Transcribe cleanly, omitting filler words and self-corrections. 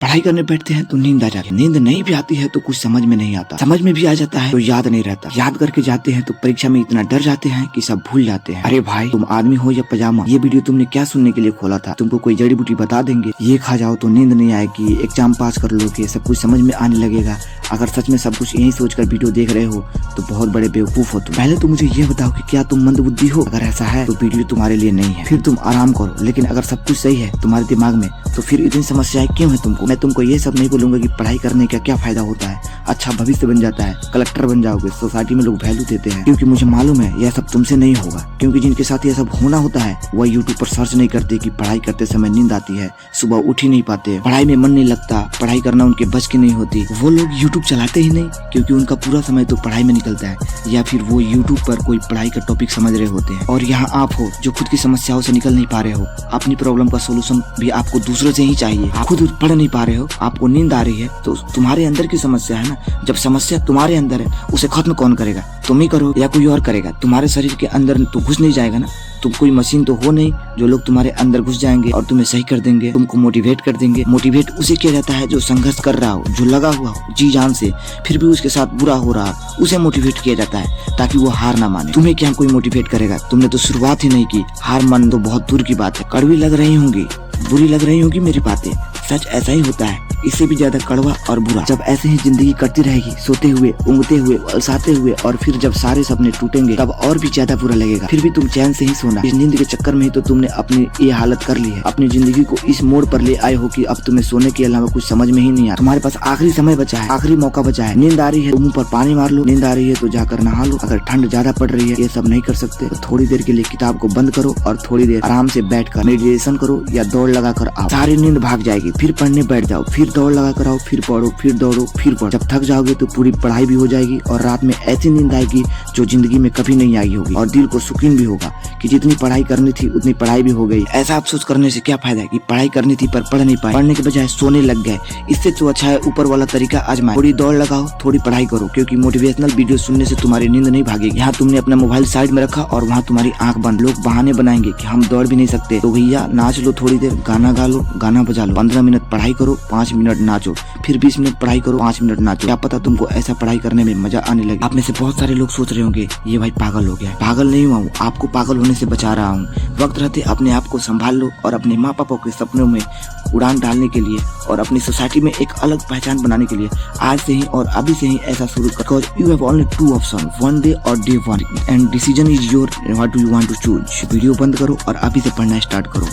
पढ़ाई करने बैठते हैं तो नींद आ जाती है, नींद नहीं भी आती है तो कुछ समझ में नहीं आता, समझ में भी आ जाता है तो याद नहीं रहता, याद करके जाते हैं तो परीक्षा में इतना डर जाते हैं कि सब भूल जाते हैं। अरे भाई तुम आदमी हो या पजामा, ये वीडियो तुमने क्या सुनने के लिए खोला था? तुमको कोई जड़ी बूटी बता देंगे ये खा जाओ तो नींद नहीं आएगी, एग्जाम पास कर लोगे, सब कुछ समझ में आने लगेगा। अगर सच में सब कुछ यही सोचकर वीडियो देख रहे हो तो बहुत बड़े बेवकूफ हो तुम। पहले तो मुझे ये बताओ कि क्या तुम मंदबुद्धि हो? अगर ऐसा है तो वीडियो तुम्हारे लिए नहीं है, फिर तुम आराम करो। लेकिन अगर सब कुछ सही है तुम्हारे दिमाग में तो फिर इतनी समस्याएं क्यों है तुमको? मैं तुमको ये सब नहीं बोलूंगा कि पढ़ाई करने का क्या फायदा होता है, अच्छा भविष्य बन जाता है, कलेक्टर बन जाओगे, सोसाइटी में लोग वैल्यू देते हैं, क्योंकि मुझे मालूम है यह सब तुमसे नहीं होगा। क्योंकि जिनके साथ यह सब होना होता है वह यूट्यूब पर सर्च नहीं करते कि पढ़ाई करते समय नींद आती है, सुबह उठ ही नहीं पाते, पढ़ाई में मन नहीं लगता, पढ़ाई करना उनके बस की नहीं होती। वो लोग यूट्यूब चलाते ही नहीं क्योंकि उनका पूरा समय तो पढ़ाई में निकलता है, या फिर वो यूट्यूब पर कोई पढ़ाई का टॉपिक समझ रहे होते हैं। और यहाँ आप हो जो खुद की समस्याओं से निकल नहीं पा रहे हो, अपनी प्रॉब्लम का सोल्यूशन भी आपको दूसरों से ही चाहिए, आप खुद पढ़ नहीं पा रहे हो, आपको नींद आ रही है तो तुम्हारे अंदर की समस्या है ना। जब समस्या तुम्हारे अंदर है उसे खत्म कौन करेगा? तुम ही करो या कोई और करेगा? तुम्हारे शरीर के अंदर तो घुस नहीं जाएगा ना, तुम कोई मशीन तो हो नहीं जो लोग तुम्हारे अंदर घुस जाएंगे और तुम्हें सही कर देंगे, तुमको मोटिवेट कर देंगे। मोटिवेट उसे किया जाता है जो संघर्ष कर रहा हो, जो लगा हुआ हो जी जान से, फिर भी उसके साथ बुरा हो रहा हो, उसे मोटिवेट किया जाता है ताकि वो हार ना माने। तुम्हें क्या कोई मोटिवेट करेगा? तुमने तो शुरुआत ही नहीं की, हार मान तो बहुत दूर की बात है। कड़वी लग रही होंगी, बुरी लग रही होगी मेरी बातें, सच ऐसा ही होता है, इससे भी ज्यादा कड़वा और बुरा। जब ऐसे ही जिंदगी कटती रहेगी, सोते हुए, ऊँघते हुए, अलसाते हुए, और फिर जब सारे सपने टूटेंगे तब और भी ज्यादा बुरा लगेगा। फिर भी तुम चैन से ही सोना। इस नींद के चक्कर में ही तो तुमने अपनी ये हालत कर ली है, अपनी जिंदगी को इस मोड़ पर ले आए हो कि अब तुम्हें सोने के अलावा कुछ समझ में ही नहीं आता। तुम्हारे पास आखिरी समय बचा है, आखिरी मौका बचा है। नींद आ रही है तो मुंह पर पानी मार लो, नींद आ रही है तो जाकर नहा लो। अगर ठंड ज्यादा पड़ रही है, ये सब नहीं कर सकते तो थोड़ी देर के लिए किताब को बंद करो और थोड़ी देर आराम से बैठकर मेडिटेशन करो या दौड़ लगा कर आओ, सारी नींद भाग जाएगी। फिर पढ़ने बैठ जाओ, फिर दौड़ लगा कर आओ, फिर पढ़ो, फिर दौड़ो, फिर पढ़ो। जब थक जाओगे तो पूरी पढ़ाई भी हो जाएगी और रात में ऐसी नींद आएगी जो जिंदगी में कभी नहीं आई होगी, और दिल को सुकून भी होगा कि जितनी पढ़ाई करनी थी उतनी पढ़ाई भी हो गई। ऐसा अफसोस करने से क्या फायदा कि पढ़ाई करनी थी पर पढ़ नहीं पाए, पढ़ने के बजाय सोने लग गए। इससे तो अच्छा है ऊपर वाला तरीका आजमाए, थोड़ी दौड़ लगाओ, थोड़ी पढ़ाई करो, क्योंकि मोटिवेशनल वीडियो सुनने से तुम्हारी नींद नहीं भागेगी। यहाँ तुमने अपना मोबाइल साइड में रखा और वहाँ तुम्हारी आंख बंद। लोग बहाने बनाएंगे कि हम दौड़ भी नहीं सकते, तो भैया नाच लो, थोड़ी देर गाना गा लो, गाना बजा लो, 15 मिनट पढ़ाई करो, 5 मिनट नाचो, फिर 20 मिनट पढ़ाई करो, 5 मिनट नाचो। क्या पता तुमको ऐसा पढ़ाई करने में मजा आने लगे। आप में से बहुत सारे लोग सोच रहे होंगे ये भाई पागल हो गया। पागल नहीं हुआ हूँ, आपको पागल होने से बचा रहा हूँ। वक्त रहते अपने आप को संभाल लो और अपने माँ पापा के सपनों में उड़ान डालने के लिए और अपनी सोसाइटी में एक अलग पहचान बनाने के लिए आज से ही और अभी से ही ऐसा शुरू कर। Because you have only 2 options, one day or day one, and decision is your, what do you want to choose। Video बंद करो और अभी से पढ़ना स्टार्ट करो।